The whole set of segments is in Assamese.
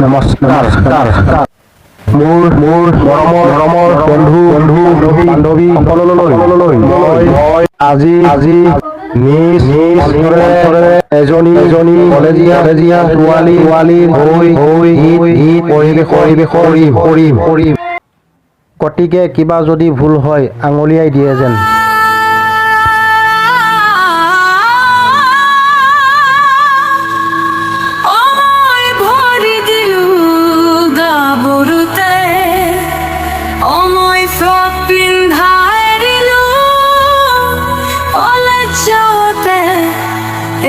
নমস্কাৰ মোৰ মৰমৰ বন্ধু বান্ধৱী সকললৈ মই আজি নিজ এজনী কলেজীয়া ছোৱালীৰ হৈ পৰিৱেশ কৰিম গতিকে কিবা যদি ভুল হয় আঙুলিয়াই দিয়ে যেন।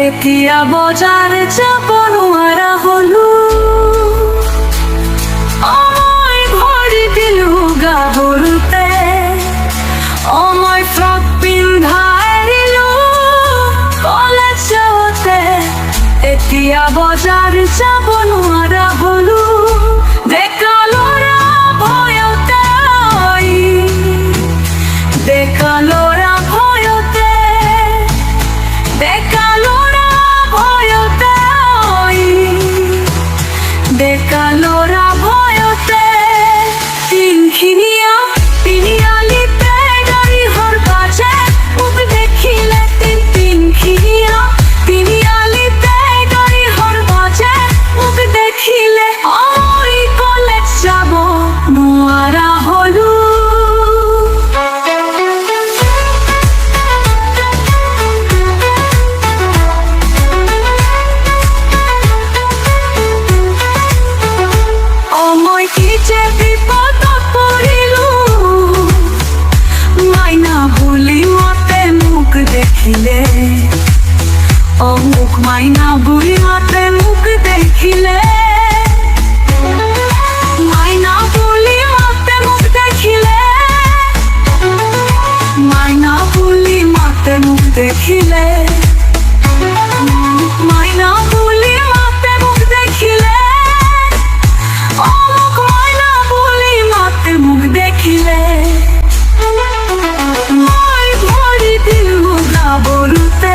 এতিয়া বজাৰ যাব নোৱাৰা হলো মই ভৰি দিলো গাভৰুতে মই ফ্ৰক পিন্ধা এৰিলো কলেজ যাওঁতে এতিয়া বজাৰ যাব নোৱাৰা হলো ডেকা ল'ৰা ভয়তে ডেকা ল'ৰা ভয়তে ডেকা ডেকা ল'ৰা ভয়তে তিনিআলিতে গাড়ী হৰ বাজে মোক দেখিলে তিনিআলিতে গাড়ী হৰ বাজে মোক দেখিলে কলেজ যাব নোৱাৰা হলো মোক মাইনা বুলি মাতে মোক দেখিলে মাইনা বুলি মাতে মোক দেখিলে মাইনা বুলি মাতে মোক দেখিলে মাইনা বুলি মাতে মোক দেখিলে মোক মাইনা বুলি মাতে মোক দেখিলে মই ভৰি দিলো গাভৰুতে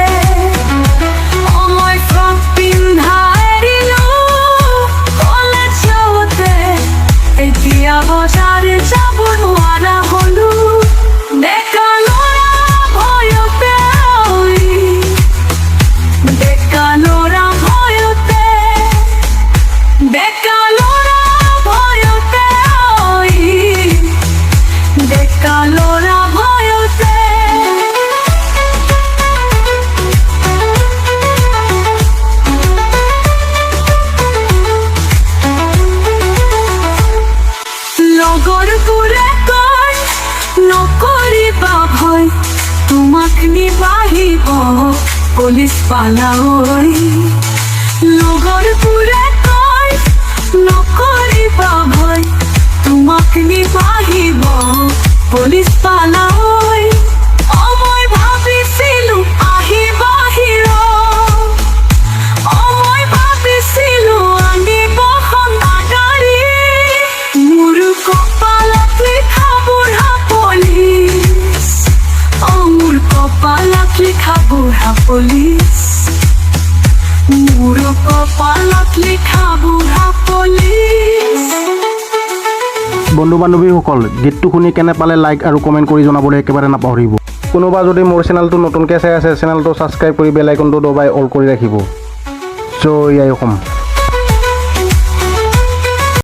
বজাৰ যাব নোৱাৰা হলো ডেকা ল'ৰা ভয়তে ডেকা ল'ৰা ভয়তে ডেকা ল'ৰা ভয়তে ডেকা ল'ৰা ভয়তে লগৰবোৰে কয় নকৰিবা ভয় তোমাক নিবাহিব পুলিচ পালাৱৈ লগৰবোৰে কয় নকৰিবা ভয় তোমাক নিবাহিব পুলিচ পালাৱৈ মই ভাবিছিলো আহিবা হিৰো মই ভাবিছিলো আনিব হণ্ডা গাড়ী মোৰ কপালত লিখা বুঢ়া পুলিচ মোৰ কপালত লিখা বুঢ়া পুলিচ মোৰ কপালত লিখা বুঢ়া পুলিচ। বন্ধু বান্ধৱীসকল গীতটো শুনি কেনে পালে লাইক আৰু কমেণ্ট কৰি জনাবলৈ একেবাৰে নাপাহৰিব। কোনোবা যদি মোৰ চেনেলটো নতুনকৈ চাই আছে চেনেলটো ছাবস্ক্ৰাইব কৰি বেল আইকনটো দবাই অল কৰি ৰাখিব। জয় আই অসম।